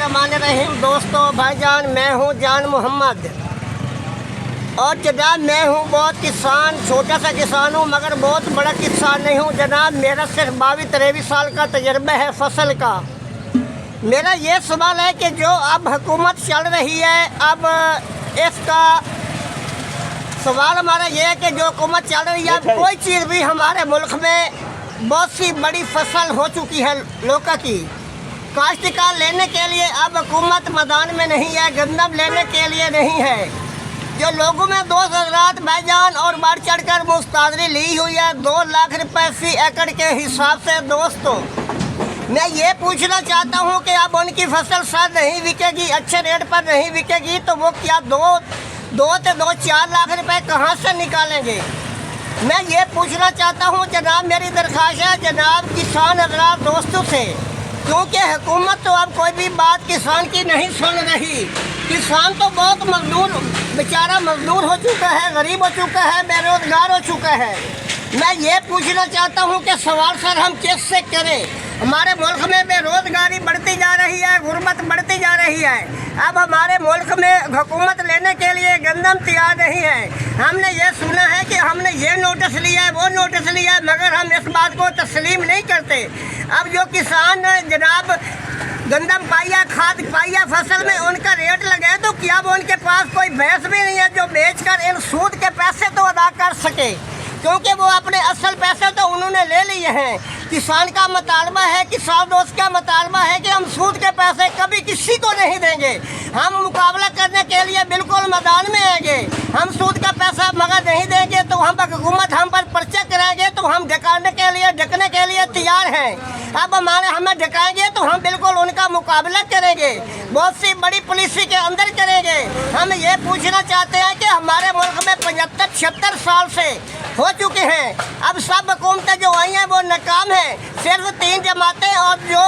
बिस्मिल्लाहिर्रहमानिर्रहीम। दोस्तों भाईजान, मैं हूँ जान मोहम्मद और जनाब मैं हूँ बहुत किसान, छोटा सा किसान हूँ मगर बहुत बड़ा किसान नहीं हूँ जनाब। मेरा सिर्फ 22-23 साल का तजर्बा है फसल का। मेरा ये सवाल है कि जो अब हुकूमत चल रही है, अब इसका सवाल हमारा ये है कि जो हुकूमत चल रही है, अब कोई चीज़ भी हमारे मुल्क में बहुत सी बड़ी फसल हो चुकी है लोका की। काश्तकार लेने के लिए अब हुकूमत मैदान में नहीं है, गंदम लेने के लिए नहीं है। जो लोगों में 2 हज़रात भाईजान और बढ़ चढ़ कर मुस्तादरी ली हुई है 2 लाख रुपए फी एकड़ के हिसाब से। दोस्तों मैं ये पूछना चाहता हूँ कि अब उनकी फसल शायद नहीं बिकेगी, अच्छे रेट पर नहीं बिकेगी, तो वो क्या 2-4 लाख रुपए कहाँ से निकालेंगे? मैं ये पूछना चाहता हूँ जनाब, मेरी दरख्वास्त है जनाब किसान हज़रात दोस्तों से, क्योंकि हुकूमत तो अब कोई भी बात किसान की नहीं सुन रही। किसान तो बहुत मजदूर, बेचारा मजदूर हो चुका है, गरीब हो चुका है, बेरोजगार हो चुका है। मैं ये पूछना चाहता हूँ कि सवाल सर हम कैसे करें? हमारे मुल्क में बेरोजगारी बढ़ती जा रही है, गुर्बत बढ़ती जा रही है। अब हमारे मुल्क में हुकूमत लेने के लिए गंदम तैयार नहीं है। हमने ये सुना है कि हमने ये नोटिस लिया है, वो नोटिस लिया है, मगर हम इस बात को तस्लीम नहीं करते। अब जो किसान जनाब गंदम पाइया, खाद पाइया फसल में उनका रेट लगे, तो क्या वो उनके पास कोई भैंस भी नहीं है जो बेचकर इन सूद के पैसे तो अदा कर सके? क्योंकि वो अपने असल पैसे तो उन्होंने ले लिए हैं। किसान का मुतालबा है, किसान दोस्त का मुतालबा है कि हम सूद के पैसे कभी किसी को नहीं देंगे। हम मुकाबला करने के लिए बिल्कुल मैदान में आएंगे। हम सूद का पैसा मगर नहीं देंगे तो हम हुकूमत हम पर पर्चा कराएंगे, तो हम ढकाने के लिए तैयार हैं। अब हमें ढकाएंगे तो हम बिल्कुल उनका मुकाबला करेंगे, बहुत सी बड़ी पॉलिसी के अंदर करेंगे। हम ये पूछना चाहते हैं कि हमारे मुल्क में 75-76 साल से हो चुके हैं, अब सब हुकूमतें जो आई हैं वो नाकाम है। सिर्फ 3 जमातें और जो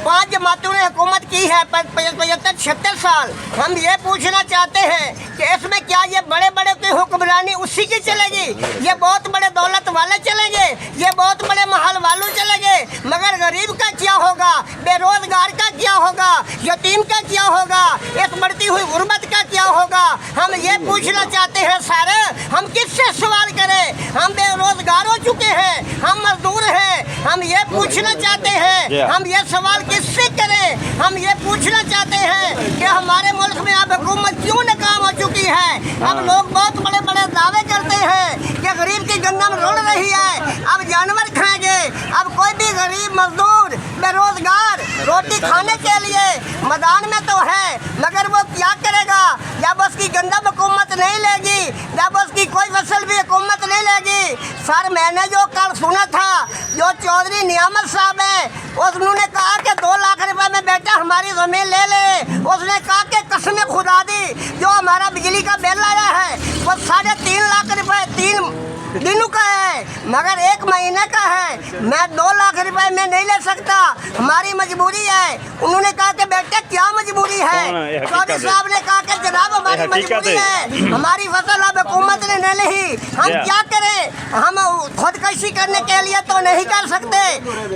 5 जमातों ने हुकूमत की है 75-76 साल। हम ये पूछना चाहते हैं कि इसमें क्या ये बड़े बड़े की हुक्मरानी उसी की चलेगी? ये बहुत बड़े दौलत वाले चलेंगे, ये बहुत बड़े महल वालों चलेंगे, मगर गरीब का क्या होगा? बेरोजगार का क्या होगा? यतीम का क्या होगा? इस बढ़ती हुई गुर्बत का क्या होगा? हम ये पूछना चाहते हैं सर, हम किससे सवाल करें? हम बेरोजगार हो चुके हैं, हम मजदूर हैं। हम ये पूछना चाहते हैं, हम ये सवाल किससे करें? हम ये पूछना चाहते हैं कि हमारे मुल्क में अब हुकूमत क्यों नाकाम हो चुकी है? अब लोग बहुत बड़े बड़े दावे करते हैं कि गरीब की गंदम रुल रही है, अब जानवर खाएंगे। अब कोई भी गरीब मजदूर बेरोजगार रोटी खाने के लिए मैदान में तो है, मगर वो क्या करेगा जब उसकी गंदम हुकूमत नहीं लेगी, जब उसकी कोई फसल भी हुकूमत नहीं लेगी? सर मैंने जो कल सुना था, जो चौधरी नियामत साहब है, उन्होंने कहा कि 2 लाख रुपए में बेटा हमारी ज़मीन ले ले। उसने कहा कि कसम खुदा दी, जो हमारा बिजली का बिल आया है वो 3.5 लाख रुपए 3 दिनों का है, मगर 1 महीने का है। मैं 2 लाख रुपए में नहीं ले सकता, हमारी मजबूरी है। उन्होंने कहा कि बेटे क्या मजबूरी है? चौधरी साहब ने कहा कि जनाब हमारी मजबूरी है, हमारी फसल अब हुकूमत ने नहीं ली, हम क्या करें? हम खुदकशी करने के लिए तो नहीं कर सकते,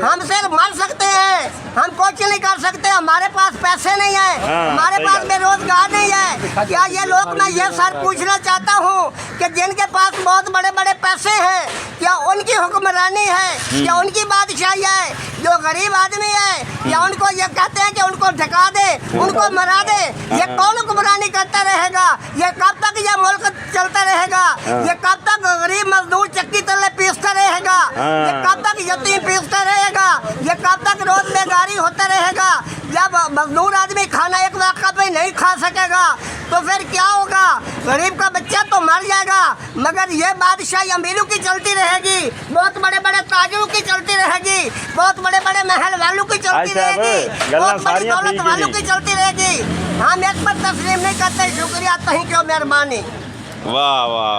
हम सिर्फ मर सकते हैं, हम कुछ नहीं कर सकते। हमारे पास पैसे नहीं है, हमारे पास बेरोजगार नहीं है। क्या ये लोग, मैं ये सर पूछना चाहता हूँ कि जिनके पास बहुत बड़े बड़े पैसे हैं, क्या उनकी हुक्मरानी है? क्या उनकी बादशाही है? जो गरीब आदमी है, या उनको ये कहते हैं कि उनको ढका दे, उनको मरा दे? ये कौन हुक्मरानी करता रहेगा? ये कब तक ये मुल्क चलता रहेगा? ये कब तक गरीब मजदूर चक्की तले पीसता रहेगा? ये कब तक यतीम पीसता रहेगा? ये कब तक रोज बेगारी होता रहेगा? जब मजदूर आदमी खाना एक वक्त पे नहीं खा सकेगा तो फिर क्या होगा? गरीब का बच्चा तो मर जाएगा, मगर ये बादशाही अमीरों की चलती रहेगी, बहुत बड़े बड़े ताजरों की चलती रहेगी, बहुत बड़े बड़े महल वालों की चलती रहेगी, बहुत बड़ी दौलत वालों की चलती रहेगी। हम इस पर तस्लीम नहीं करते। शुक्रिया, थैंक यू, मेहरबानी। वाह वाह।